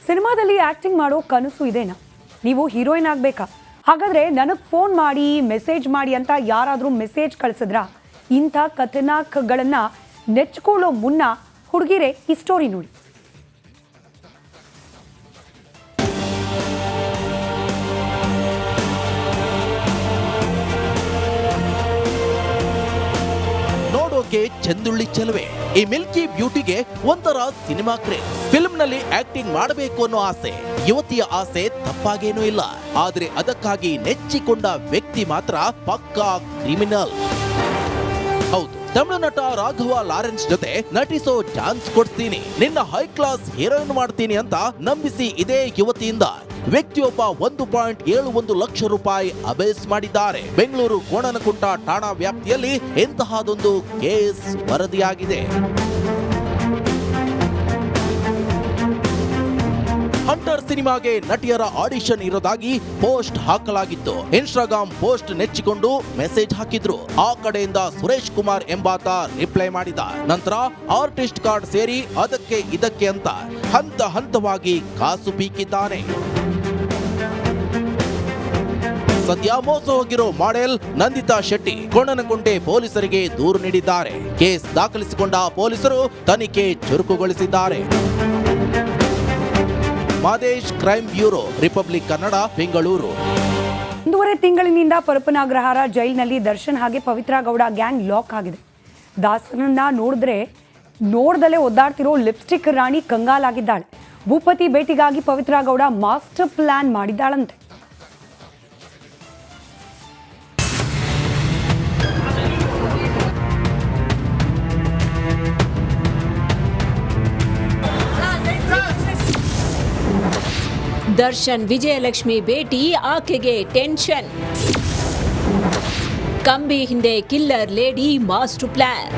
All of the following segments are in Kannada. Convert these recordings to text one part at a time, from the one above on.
ಸಿನಿಮಾದಲ್ಲಿ ಆಕ್ಟಿಂಗ್ ಮಾಡೋ ಕನಸು ಇದೆನಾ? ನೀವು ಹೀರೋಯಿನ್ ಆಗಬೇಕಾ? ಹಾಗಾದ್ರೆ ನನಗೆ ಫೋನ್ ಮಾಡಿ ಮೆಸೇಜ್ ಮಾಡಿ ಅಂತ ಯಾರಾದರೂ ಮೆಸೇಜ್ ಕಳಿಸಿದ್ರ? ಇಂಥ ಕಥನಾಕಗಳನ್ನ ನೆಚ್ಕೊಳ್ಳೋ ಮುನ್ನ ಹುಡುಗಿರೆ ಈ ಸ್ಟೋರಿ ನೋಡಿ. ನೋಡೋಕೆ ಚಂದುಳ್ಳಿ ಚೆಲುವೆ. ಈ ಮಿಲ್ಕಿ ಬ್ಯೂಟಿಗೆ ಒಂಥರ ಸಿನಿಮಾ ಕ್ರೇಜ್. ಫಿಲ್ಮ್ ನಲ್ಲಿ ಆಕ್ಟಿಂಗ್ ಮಾಡಬೇಕು ಅನ್ನೋ ಆಸೆ. ಯುವತಿಯ ಆಸೆ ತಪ್ಪಾಗೇನೂ ಇಲ್ಲ, ಆದ್ರೆ ಅದಕ್ಕಾಗಿ ನೆಚ್ಚಿಕೊಂಡ ವ್ಯಕ್ತಿ ಮಾತ್ರ ಪಕ್ಕಾ ಕ್ರಿಮಿನಲ್. ಹೌದು, ತಮಿಳು ನಟ ರಾಘವ ಲಾರೆನ್ಸ್ ಜೊತೆ ನಟಿಸೋ ಚಾನ್ಸ್ ಕೊಡ್ತೀನಿ, ನಿನ್ನ ಹೈ ಕ್ಲಾಸ್ ಹೀರೋಯಿನ್ ಮಾಡ್ತೀನಿ ಅಂತ ನಂಬಿಸಿ ಇದೇ ಯುವತಿಯಿಂದ ವ್ಯಕ್ತಿಯೊಬ್ಬ 1.71 ಲಕ್ಷ ರೂಪಾಯಿ ಅಬೇಸ್ ಮಾಡಿದ್ದಾರೆ. ಬೆಂಗಳೂರು ಕೋಣನಕುಂಟ ಠಾಣಾ ವ್ಯಾಪ್ತಿಯಲ್ಲಿ ಇಂತಹದೊಂದು ಕೇಸ್ ವರದಿಯಾಗಿದೆ. ಹಂಟರ್ ಸಿನಿಮಾಗೆ ನಟಿಯರ ಆಡಿಷನ್ ಇರೋದಾಗಿ ಪೋಸ್ಟ್ ಹಾಕಲಾಗಿತ್ತು. ಇನ್ಸ್ಟಾಗ್ರಾಮ್ ಪೋಸ್ಟ್ ನೆಚ್ಚಿಕೊಂಡು ಮೆಸೇಜ್ ಹಾಕಿದ್ರು. ಆ ಕಡೆಯಿಂದ ಸುರೇಶ್ ಕುಮಾರ್ ಎಂಬಾತ ರಿಪ್ಲೈ ಮಾಡಿದ. ನಂತರ ಆರ್ಟಿಸ್ಟ್ ಕಾರ್ಡ್ ಸೇರಿ ಅದಕ್ಕೆ ಇದಕ್ಕೆ ಅಂತ ಹಂತ ಹಂತವಾಗಿ ಕಾಸು ಪೀಕಿದ್ದಾನೆ. ಸದ್ಯ ಮೋಸ ಹೋಗಿರೋ ಮಾಡೆಲ್ ನಂದಿತಾ ಶೆಟ್ಟಿ ಕೋಣನಕುಂಟೆ ಪೊಲೀಸರಿಗೆ ದೂರು ನೀಡಿದ್ದಾರೆ. ಕೇಸ್ ದಾಖಲಿಸಿಕೊಂಡ ಪೊಲೀಸರು ತನಿಖೆ ಚುರುಕುಗೊಳಿಸಿದ್ದಾರೆ. Madesh, crime bureau, Republic Kannada, Bengaluru. 1.5 ತಿಂಗಳಿನಿಂದ ಪರಪನಾಗ್ರಹಾರ ಜೈಲಿನಲ್ಲಿ ದರ್ಶನ್ ಹಾಗೆ ಪವಿತ್ರ ಗೌಡ ಗ್ಯಾಂಗ್ ಲಾಕ್ ಆಗಿದೆ. ದಾಸನನ್ನ ನೋಡ್ದಲೇ ಒದ್ದಾಡ್ತಿರೋ ಲಿಪ್ಸ್ಟಿಕ್ ರಾಣಿ ಕಂಗಾಲಾಗಿದ್ದಾಳೆ. ಭೂಪತಿ ಭೇಟಿಗಾಗಿ ಪವಿತ್ರ ಗೌಡ ಮಾಸ್ಟರ್ ಪ್ಲಾನ್ ಮಾಡಿದ್ದಾಳಂತೆ. ದರ್ಶನ್ ವಿಜಯಲಕ್ಷ್ಮಿ ಭೇಟಿ ಆಕೆಗೆ ಟೆನ್ಷನ್. ಕಂಬಿ ಹಿಂದೆ killer lady master plan.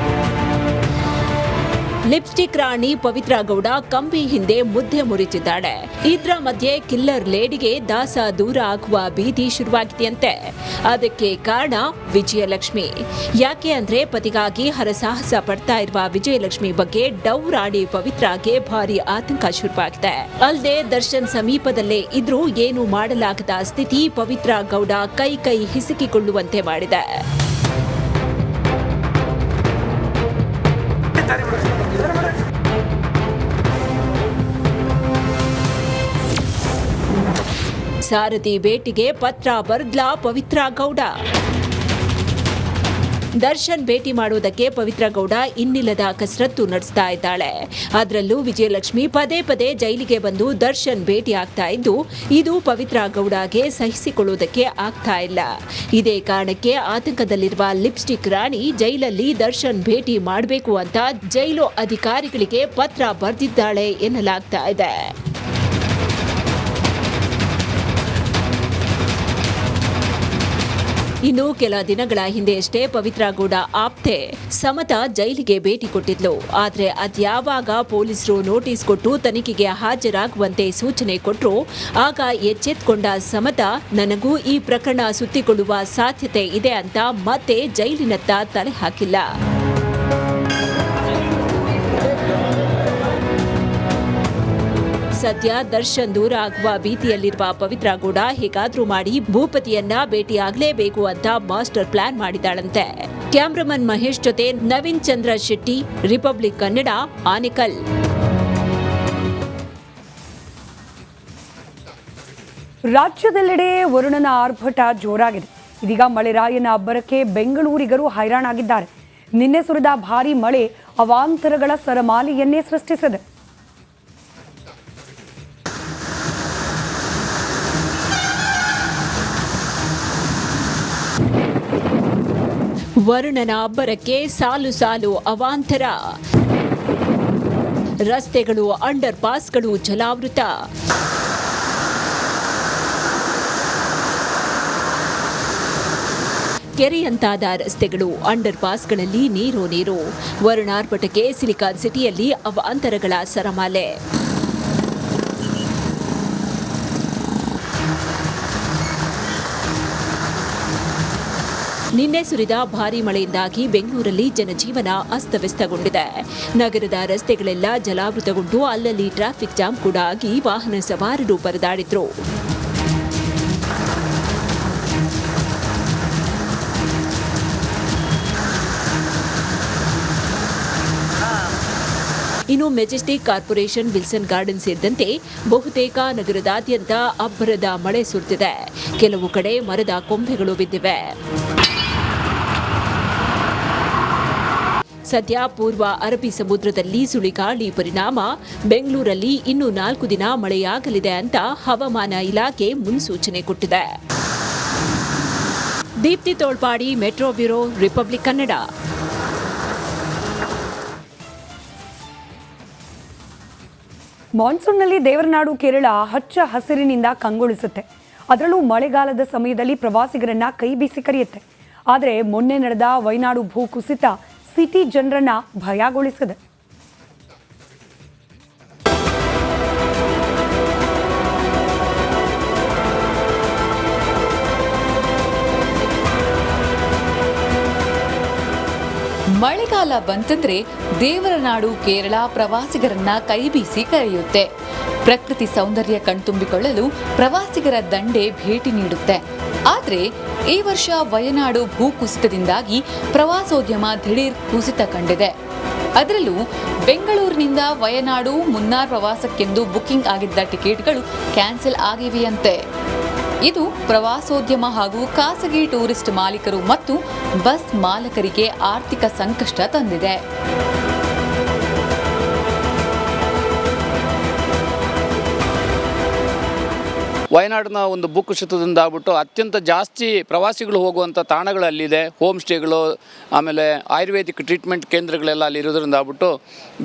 Lipstick ರಾಣಿ ಪವಿತ್ರ ಗೌಡ ಕಂಬಿ ಹಿಂದೆ ಮುದ್ದೆ ಮುರಿತಿದ್ದಾಳೆ. ಇದ್ರ ಮಧ್ಯೆ ಕಿಲ್ಲರ್ ಲೇಡಿಗೆ ದಾಸ ದೂರ ಆಗುವ ಭೀತಿ ಶುರುವಾಗಿದೆಯಂತೆ. ಅದಕ್ಕೆ ಕಾರಣ ವಿಜಯಲಕ್ಷ್ಮಿ. ಯಾಕೆ ಅಂದ್ರೆ ಪತಿಗಾಗಿ ಹರಸಾಹಸ ಪಡ್ತಾ ಇರುವ ವಿಜಯಲಕ್ಷ್ಮಿ ಬಗ್ಗೆ ಡವ್ ರಾಣಿ ಪವಿತ್ರಾಗೆ ಭಾರಿ ಆತಂಕ ಶುರುವಾಗಿದೆ. ಅಲ್ಲದೆ ದರ್ಶನ್ ಸಮೀಪದಲ್ಲೇ ಇದ್ರೂ ಏನು ಮಾಡಲಾಗದ ಸ್ಥಿತಿ ಪವಿತ್ರ ಗೌಡ ಕೈ ಹಿಸುಕಿಕೊಳ್ಳುವಂತೆ ಮಾಡಿದೆ. ಸಾರಥಿ ಭೇಟಿಗೆ ಪತ್ರ ಬರ್ದ್ಲಾ ಪವಿತ್ರ ಗೌಡ. ದರ್ಶನ್ ಭೇಟಿ ಮಾಡುವುದಕ್ಕೆ ಪವಿತ್ರ ಗೌಡ ಇನ್ನಿಲ್ಲದ ಕಸರತ್ತು ನಡೆಸ್ತಾ ಇದ್ದಾಳೆ. ಅದರಲ್ಲೂ ವಿಜಯಲಕ್ಷ್ಮಿ ಪದೇ ಪದೇ ಜೈಲಿಗೆ ಬಂದು ದರ್ಶನ್ ಭೇಟಿ ಆಗ್ತಾ ಇದ್ದು, ಇದು ಪವಿತ್ರ ಗೌಡಗೆ ಸಹಿಸಿಕೊಳ್ಳುವುದಕ್ಕೆ ಆಗ್ತಾ ಇಲ್ಲ. ಇದೇ ಕಾರಣಕ್ಕೆ ಆತಂಕದಲ್ಲಿರುವ ಲಿಪ್ಸ್ಟಿಕ್ ರಾಣಿ ಜೈಲಲ್ಲಿ ದರ್ಶನ್ ಭೇಟಿ ಮಾಡಬೇಕು ಅಂತ ಜೈಲು ಅಧಿಕಾರಿಗಳಿಗೆ ಪತ್ರ ಬರೆದಿದ್ದಾಳೆ ಎನ್ನಲಾಗ್ತಾ ಇದೆ. ಇನ್ನು ಕೆಲ ದಿನಗಳ ಹಿಂದೆಯಷ್ಟೇ ಪವಿತ್ರ ಗೌಡ ಆಪ್ತೆ ಸಮತಾ ಜೈಲಿಗೆ ಭೇಟಿ ಕೊಟ್ಟಿದ್ಲು. ಆದ್ರೆ ಅದ್ಯಾವಾಗ ಪೊಲೀಸರು ನೋಟಿಸ್ ಕೊಟ್ಟು ತನಿಖೆಗೆ ಹಾಜರಾಗುವಂತೆ ಸೂಚನೆ ಕೊಟ್ರು, ಆಗ ಎಚ್ಚೆತ್ಕೊಂಡ ಸಮತಾ ನನಗೂ ಈ ಪ್ರಕರಣ ಸುತ್ತಿಕೊಳ್ಳುವ ಸಾಧ್ಯತೆ ಇದೆ ಅಂತ ಮತ್ತೆ ಜೈಲಿನತ್ತ ತಲೆ ಹಾಕಿಲ್ಲ. ಸದ್ಯ ದರ್ಶನ್ ದೂರ ಆಗುವ ಭೀತಿಯಲ್ಲಿರುವ ಪವಿತ್ರ ಗೌಡ ಹೇಗಾದ್ರೂ ಮಾಡಿ ಭೂಪತಿಯನ್ನ ಭೇಟಿಯಾಗಲೇಬೇಕು ಅಂತ ಮಾಸ್ಟರ್ ಪ್ಲಾನ್ ಮಾಡಿದ್ದಾಳಂತೆ. ಕ್ಯಾಮ್ರಾಮನ್ ಮಹೇಶ್ ಜೊತೆ ನವೀನ್ ಚಂದ್ರ ಶೆಟ್ಟಿ, ರಿಪಬ್ಲಿಕ್ ಕನ್ನಡ, ಆನೇಕಲ್. ರಾಜ್ಯದೆಲ್ಲೆಡೆ ವರುಣನ ಆರ್ಭಟ ಜೋರಾಗಿದೆ. ಇದೀಗ ಮಳೆರಾಯನ ಅಬ್ಬರಕ್ಕೆ ಬೆಂಗಳೂರಿಗರು ಹೈರಾಣಾಗಿದ್ದಾರೆ. ನಿನ್ನೆ ಸುರಿದ ಭಾರೀ ಮಳೆ ಅವಾಂತರಗಳ ಸರಮಾಲೆಯನ್ನೇ ಸೃಷ್ಟಿಸಿದೆ. ವರುಣನ ಅಬ್ಬರಕ್ಕೆ ಸಾಲು ಸಾಲು ಅವಾಂತರ. ರಸ್ತೆಗಳು, ಅಂಡರ್ ಪಾಸ್ಗಳು ಜಲಾವೃತ. ಕೆರೆಯಂತಾದ ರಸ್ತೆಗಳು, ಅಂಡರ್ ಪಾಸ್ಗಳಲ್ಲಿ ನೀರು. ವರುಣಾರ್ಭಟಕ್ಕೆ ಸಿಲಿಕಾನ್ ಸಿಟಿಯಲ್ಲಿ ಅವಾಂತರಗಳ ಸರಮಾಲೆ. ನಿನ್ನೆ ಸುರಿದ ಭಾರೀ ಮಳೆಯಿಂದಾಗಿ ಬೆಂಗಳೂರಲ್ಲಿ ಜನಜೀವನ ಅಸ್ತವ್ಯಸ್ತಗೊಂಡಿದೆ. ನಗರದ ರಸ್ತೆಗಳೆಲ್ಲ ಜಲಾವೃತಗೊಂಡು ಅಲ್ಲಲ್ಲಿ ಟ್ರಾಫಿಕ್ ಜಾಮ್ ಕೂಡ ಆಗಿ ವಾಹನ ಸವಾರರು ಪರದಾಡಿದ್ರು. ಇನ್ನು ಮೆಜೆಸ್ಟಿಕ್ ಕಾರ್ಪೊರೇಷನ್, ವಿಲ್ಸನ್ ಗಾರ್ಡನ್ ಸೇರಿದಂತೆ ಬಹುತೇಕ ನಗರದಾದ್ಯಂತ ಅಬ್ಬರದ ಮಳೆ ಸುರಿದಿದೆ. ಕೆಲವು ಕಡೆ ಮರದ ಕೊಂಬೆಗಳು ಬಿದ್ದಿವೆ. ಸದ್ಯ ಪೂರ್ವ ಅರಬ್ಬಿ ಸಮುದ್ರದಲ್ಲಿ ಸುಳಿಗಾಳಿ ಪರಿಣಾಮ ಬೆಂಗಳೂರಲ್ಲಿ ಇನ್ನು 4 ದಿನ ಮಳೆಯಾಗಲಿದೆ ಅಂತ ಹವಾಮಾನ ಇಲಾಖೆ ಮುನ್ಸೂಚನೆ ಕೊಟ್ಟಿದೆ. Deepthi Tholpadi, metro bureau, Republic Kannada. ಮಾನ್ಸೂನ್ನಲ್ಲಿ ದೇವರನಾಡು ಕೇರಳ ಹಚ್ಚ ಹಸಿರಿನಿಂದ ಕಂಗೊಳಿಸುತ್ತೆ. ಅದರಲ್ಲೂ ಮಳೆಗಾಲದ ಸಮಯದಲ್ಲಿ ಪ್ರವಾಸಿಗರನ್ನ ಕೈ ಬೀಸಿ ಕರೆಯುತ್ತೆ. ಆದರೆ ಮೊನ್ನೆ ನಡೆದ ವಯನಾಡು ಭೂಕುಸಿತ ಸಿಟಿ ಜನರನ್ನ ಭಯಗೊಳಿಸಿದೆ. ಮಳೆಗಾಲ ಬಂತಂದ್ರೆ ದೇವರ ನಾಡು ಕೇರಳ ಪ್ರವಾಸಿಗರನ್ನ ಕೈಬೀಸಿ ಕರೆಯುತ್ತೆ. ಪ್ರಕೃತಿ ಸೌಂದರ್ಯ ಕಣ್ತುಂಬಿಕೊಳ್ಳಲು ಪ್ರವಾಸಿಗರ ದಂಡೆ ಭೇಟಿ ನೀಡುತ್ತೆ. ಆದರೆ ಈ ವರ್ಷ ವಯನಾಡು ಭೂಕುಸಿತದಿಂದಾಗಿ ಪ್ರವಾಸೋದ್ಯಮ ದಿಢೀರ್ ಕುಸಿತ ಕಂಡಿದೆ. ಅದರಲ್ಲೂ ಬೆಂಗಳೂರಿನಿಂದ ವಯನಾಡು, ಮುನ್ನಾರ್ ಪ್ರವಾಸಕ್ಕೆಂದು ಬುಕಿಂಗ್ ಆಗಿದ್ದ ಟಿಕೆಟ್ಗಳು ಕ್ಯಾನ್ಸಲ್ ಆಗಿವೆಯಂತೆ. ಇದು ಪ್ರವಾಸೋದ್ಯಮ ಹಾಗೂ ಖಾಸಗಿ ಟೂರಿಸ್ಟ್ ಮಾಲೀಕರು ಮತ್ತು ಬಸ್ ಮಾಲಕರಿಗೆ ಆರ್ಥಿಕ ಸಂಕಷ್ಟ ತಂದಿದೆ. ವಯನಾಡಿನ ಒಂದು ಭೂಕುಸಿತದಿಂದ ಆಗ್ಬಿಟ್ಟು ಅತ್ಯಂತ ಜಾಸ್ತಿ ಪ್ರವಾಸಿಗಳು ಹೋಗುವಂಥ ತಾಣಗಳು ಅಲ್ಲಿದೆ. ಹೋಮ್ ಸ್ಟೇಗಳು, ಆಮೇಲೆ ಆಯುರ್ವೇದಿಕ್ ಟ್ರೀಟ್ಮೆಂಟ್ ಕೇಂದ್ರಗಳೆಲ್ಲ ಅಲ್ಲಿ ಇರೋದ್ರಿಂದ ಆಗ್ಬಿಟ್ಟು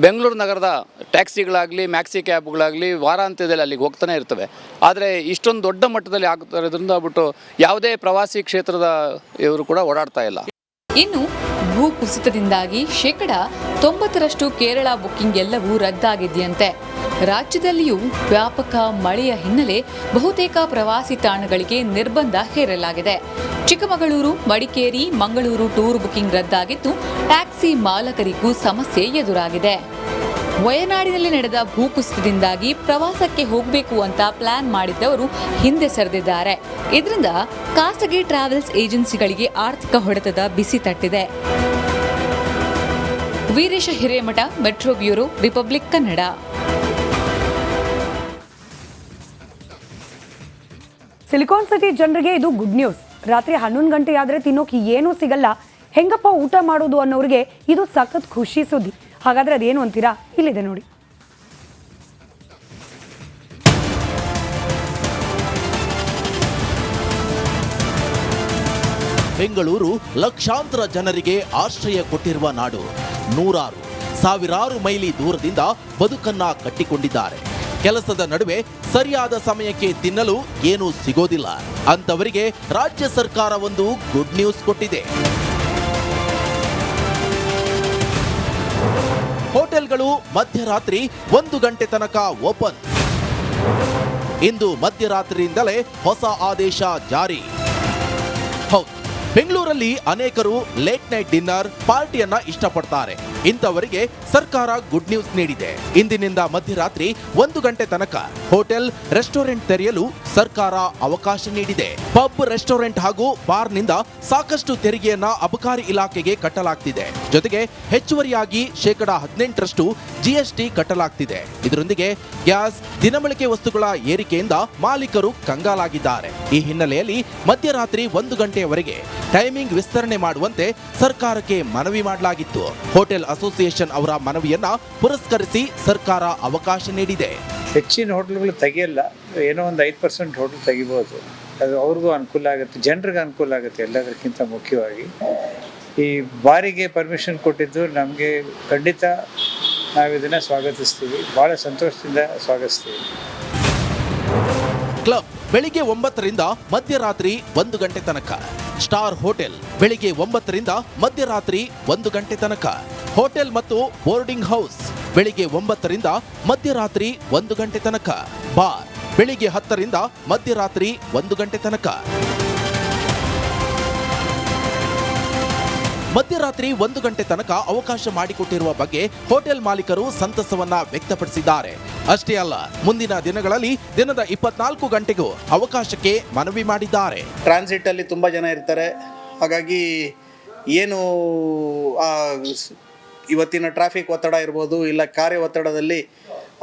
ಬೆಂಗಳೂರು ನಗರದ ಟ್ಯಾಕ್ಸಿಗಳಾಗಲಿ, ಮ್ಯಾಕ್ಸಿ ಕ್ಯಾಬ್ಗಳಾಗಲಿ ವಾರಾಂತ್ಯದಲ್ಲಿ ಅಲ್ಲಿಗೆ ಹೋಗ್ತಾನೆ ಇರ್ತವೆ. ಆದರೆ ಇಷ್ಟೊಂದು ದೊಡ್ಡ ಮಟ್ಟದಲ್ಲಿ ಆಗ್ತಾ ಇರೋದ್ರಿಂದ ಆಗ್ಬಿಟ್ಟು ಯಾವುದೇ ಪ್ರವಾಸಿ ಕ್ಷೇತ್ರದ ಇವರು ಕೂಡ ಓಡಾಡ್ತಾ ಇಲ್ಲ. ಇನ್ನು ಭೂಕುಸಿತದಿಂದಾಗಿ 90% ಕೇರಳ ಬುಕ್ಕಿಂಗ್ ಎಲ್ಲವೂ ರದ್ದಾಗಿದೆಯಂತೆ. ರಾಜ್ಯದಲ್ಲಿಯೂ ವ್ಯಾಪಕ ಮಳೆಯ ಹಿನ್ನೆಲೆ ಬಹುತೇಕ ಪ್ರವಾಸಿ ತಾಣಗಳಿಗೆ ನಿರ್ಬಂಧ ಹೇರಲಾಗಿದೆ. ಚಿಕ್ಕಮಗಳೂರು, ಮಡಿಕೇರಿ, ಮಂಗಳೂರು ಟೂರ್ ಬುಕಿಂಗ್ ರದ್ದಾಗಿದ್ದು ಟ್ಯಾಕ್ಸಿ ಮಾಲಕರಿಗೂ ಸಮಸ್ಯೆ ಎದುರಾಗಿದೆ. ವಯನಾಡಿನಲ್ಲಿ ನಡೆದ ಭೂಕುಸಿತದಿಂದಾಗಿ ಪ್ರವಾಸಕ್ಕೆ ಹೋಗಬೇಕು ಅಂತ ಪ್ಲಾನ್ ಮಾಡಿದ್ದವರು ಹಿಂದೆ ಸರಿದಿದ್ದಾರೆ. ಇದರಿಂದ ಖಾಸಗಿ ಟ್ರಾವೆಲ್ಸ್ ಏಜೆನ್ಸಿಗಳಿಗೆ ಆರ್ಥಿಕ ಹೊಡೆತದ ಬಿಸಿ ತಟ್ಟಿದೆ. Veeresha Hiremath, metro bureau, Republic Kannada. Silicon city ಜನರಿಗೆ ಇದು ಗುಡ್ ನ್ಯೂಸ್. ರಾತ್ರಿ 11 ಗಂಟೆ ಆದ್ರೆ ತಿನ್ನೋಕೆ ಏನೂ ಸಿಗಲ್ಲ, ಹೆಂಗಪ್ಪ ಊಟ ಮಾಡೋದು ಅನ್ನೋರಿಗೆ ಇದು ಸಖತ್ ಖುಷಿ ಸುದ್ದಿ. ಹಾಗಾದ್ರೆ ಅದೇನು ಅಂತೀರಾ? ಇಲ್ಲಿದೆ ನೋಡಿ. ಬೆಂಗಳೂರು ಲಕ್ಷಾಂತರ ಜನರಿಗೆ ಆಶ್ರಯ ಕೊಟ್ಟಿರುವ ನಾಡು. ನೂರಾರು, ಸಾವಿರಾರು ಮೈಲಿ ದೂರದಿಂದ ಬದುಕನ್ನ ಕಟ್ಟಿಕೊಂಡಿದ್ದಾರೆ. ಕೆಲಸದ ನಡುವೆ ಸರಿಯಾದ ಸಮಯಕ್ಕೆ ತಿನ್ನಲು ಏನೂ ಸಿಗೋದಿಲ್ಲ. ಅಂತವರಿಗೆ ರಾಜ್ಯ ಸರ್ಕಾರ ಒಂದು ಗುಡ್ ನ್ಯೂಸ್ ಕೊಟ್ಟಿದೆ. ಹೋಟೆಲ್ಗಳು ಮಧ್ಯರಾತ್ರಿ 1 ಗಂಟೆ ತನಕ ಓಪನ್. ಇಂದು ಮಧ್ಯರಾತ್ರಿಯಿಂದಲೇ ಹೊಸ ಆದೇಶ ಜಾರಿ. ಹೌದು, ಬೆಂಗಳೂರಲ್ಲಿ ಅನೇಕರು ಲೇಟ್ ನೈಟ್ ಡಿನ್ನರ್ ಪಾರ್ಟಿಯನ್ನ ಇಷ್ಟಪಡ್ತಾರೆ. ಇಂಥವರಿಗೆ ಸರ್ಕಾರ ಗುಡ್ ನ್ಯೂಸ್ ನೀಡಿದೆ. ಇಂದಿನಿಂದ ಮಧ್ಯರಾತ್ರಿ 1 ಗಂಟೆ ತನಕ ಹೋಟೆಲ್, ರೆಸ್ಟೋರೆಂಟ್ ತೆರೆಯಲು ಸರ್ಕಾರ ಅವಕಾಶ ನೀಡಿದೆ. ಪಬ್, ರೆಸ್ಟೋರೆಂಟ್ ಹಾಗೂ ಬಾರ್ನಿಂದ ಸಾಕಷ್ಟು ತೆರಿಗೆಯನ್ನ ಅಬಕಾರಿ ಇಲಾಖೆಗೆ ಕಟ್ಟಲಾಗ್ತಿದೆ. ಜೊತೆಗೆ ಹೆಚ್ಚುವರಿಯಾಗಿ 18% GST ಕಟ್ಟಲಾಗ್ತಿದೆ. ಇದರೊಂದಿಗೆ ಗ್ಯಾಸ್, ದಿನಬಳಕೆ ವಸ್ತುಗಳ ಏರಿಕೆಯಿಂದ ಮಾಲೀಕರು ಕಂಗಾಲಾಗಿದ್ದಾರೆ. ಈ ಹಿನ್ನೆಲೆಯಲ್ಲಿ ಮಧ್ಯರಾತ್ರಿ 1 ಗಂಟೆಯವರೆಗೆ ಟೈಮಿಂಗ್ ವಿಸ್ತರಣೆ ಮಾಡುವಂತೆ ಸರ್ಕಾರಕ್ಕೆ ಮನವಿ ಮಾಡಲಾಗಿತ್ತು. ಹೋಟೆಲ್ ಅಸೋಸಿಯೇಷನ್ ಅವರ ಮನವಿಯನ್ನ ಪುರಸ್ಕರಿಸಿ ಸರ್ಕಾರ ಅವಕಾಶ ನೀಡಿದೆ. ಹೆಚ್ಚಿನ ಹೋಟೆಲ್ಗಳು ತೆಗಿಯಲ್ಲ, ಏನೋ ಒಂದು 5% ಹೋಟೆಲ್ ತೆಗಿಬೋದು. ಅದು ಅವ್ರಿಗೂ ಅನುಕೂಲ ಆಗುತ್ತೆ, ಜನರಿಗೆ ಅನುಕೂಲ ಆಗುತ್ತೆ. ಎಲ್ಲದಕ್ಕಿಂತ ಮುಖ್ಯವಾಗಿ ಈ ಬಾರಿಗೆ ಪರ್ಮಿಷನ್ ಕೊಟ್ಟಿದ್ದು ನಮಗೆ ಖಂಡಿತ ನಾವು ಇದನ್ನು ಸ್ವಾಗತಿಸ್ತೀವಿ, ಭಾಳ ಸಂತೋಷದಿಂದ ಸ್ವಾಗತಿಸ್ತೀವಿ. ಕ್ಲಬ್ ಬೆಳಿಗ್ಗೆ 9 ರಿಂದ ಮಧ್ಯರಾತ್ರಿ 1 ಗಂಟೆ ತನಕ. ಸ್ಟಾರ್ ಹೋಟೆಲ್ ಬೆಳಿಗ್ಗೆ 9 ರಿಂದ ಮಧ್ಯರಾತ್ರಿ 1 ಗಂಟೆ ತನಕ. ಹೋಟೆಲ್ ಮತ್ತು ಬೋರ್ಡಿಂಗ್ ಹೌಸ್ ಬೆಳಿಗ್ಗೆ 9 ರಿಂದ ಮಧ್ಯರಾತ್ರಿ 1 ಗಂಟೆ ತನಕ. ಬಾರ್ ಬೆಳಿಗ್ಗೆ 10 ರಿಂದ ಮಧ್ಯರಾತ್ರಿ 1 ಗಂಟೆ ತನಕ. ಮಧ್ಯರಾತ್ರಿ 1 ಗಂಟೆ ತನಕ ಅವಕಾಶ ಮಾಡಿಕೊಟ್ಟಿರುವ ಬಗ್ಗೆ ಹೋಟೆಲ್ ಮಾಲೀಕರು ಸಂತಸವನ್ನ ವ್ಯಕ್ತಪಡಿಸಿದ್ದಾರೆ. ಅಷ್ಟೇ ಅಲ್ಲ, ಮುಂದಿನ ದಿನಗಳಲ್ಲಿ ದಿನದ 24 ಗಂಟೆಗೂ ಅವಕಾಶಕ್ಕೆ ಮನವಿ ಮಾಡಿದ್ದಾರೆ. ಟ್ರಾನ್ಸಿಟ್ ಅಲ್ಲಿ ತುಂಬ ಜನ ಇರ್ತಾರೆ. ಹಾಗಾಗಿ ಏನು ಇವತ್ತಿನ ಟ್ರಾಫಿಕ್ ಒತ್ತಡ ಇರ್ಬೋದು, ಇಲ್ಲ ಕಾರ್ಯ ಒತ್ತಡದಲ್ಲಿ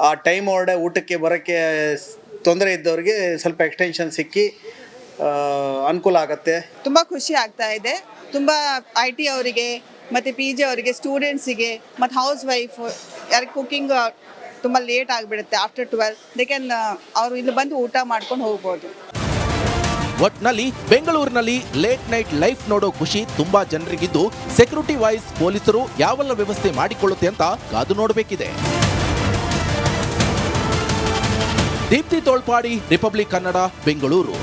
ಆ ಟೈಮ್ ಹೊರಡೆ ಊಟಕ್ಕೆ ಬರೋಕ್ಕೆ ತೊಂದರೆ ಇದ್ದವ್ರಿಗೆ ಸ್ವಲ್ಪ ಎಕ್ಸ್ಟೆನ್ಷನ್ ಸಿಕ್ಕಿ ಅನುಕೂಲ ಆಗುತ್ತೆ. ತುಂಬ ಖುಷಿ ಆಗ್ತಾ ಇದೆ. ತುಂಬ IT ಅವರಿಗೆ ಮತ್ತು PG ಅವರಿಗೆ, ಸ್ಟೂಡೆಂಟ್ಸಿಗೆ ಮತ್ತು ಹೌಸ್ ವೈಫ್ ಯಾರಿಗೆ ಕುಕ್ಕಿಂಗ್ ತುಂಬ ಲೇಟ್ ಆಗಿಬಿಡುತ್ತೆ ಆಫ್ಟರ್ 12 ದೇ ಕ್ಯಾನ್ ಅವರು ಇಲ್ಲಿ ಬಂದು ಊಟ ಮಾಡ್ಕೊಂಡು ಹೋಗ್ಬೋದು. ಒಟ್ನಲ್ಲಿ ಬೆಂಗಳೂರಿನಲ್ಲಿ ಲೇಟ್ ನೈಟ್ ಲೈಫ್ ನೋಡೋ ಖುಷಿ ತುಂಬಾ ಜನರಿಗಿದ್ದು, ಸೆಕ್ಯೂರಿಟಿ ವೈಸ್ ಪೊಲೀಸರು ಯಾವೆಲ್ಲ ವ್ಯವಸ್ಥೆ ಮಾಡಿಕೊಳ್ಳುತ್ತೆ ಅಂತ ಕಾದು ನೋಡಬೇಕಿದೆ. ದೀಪ್ತಿ ತೋಳ್ಪಾಡಿ, ರಿಪಬ್ಲಿಕ್ ಕನ್ನಡ, ಬೆಂಗಳೂರು.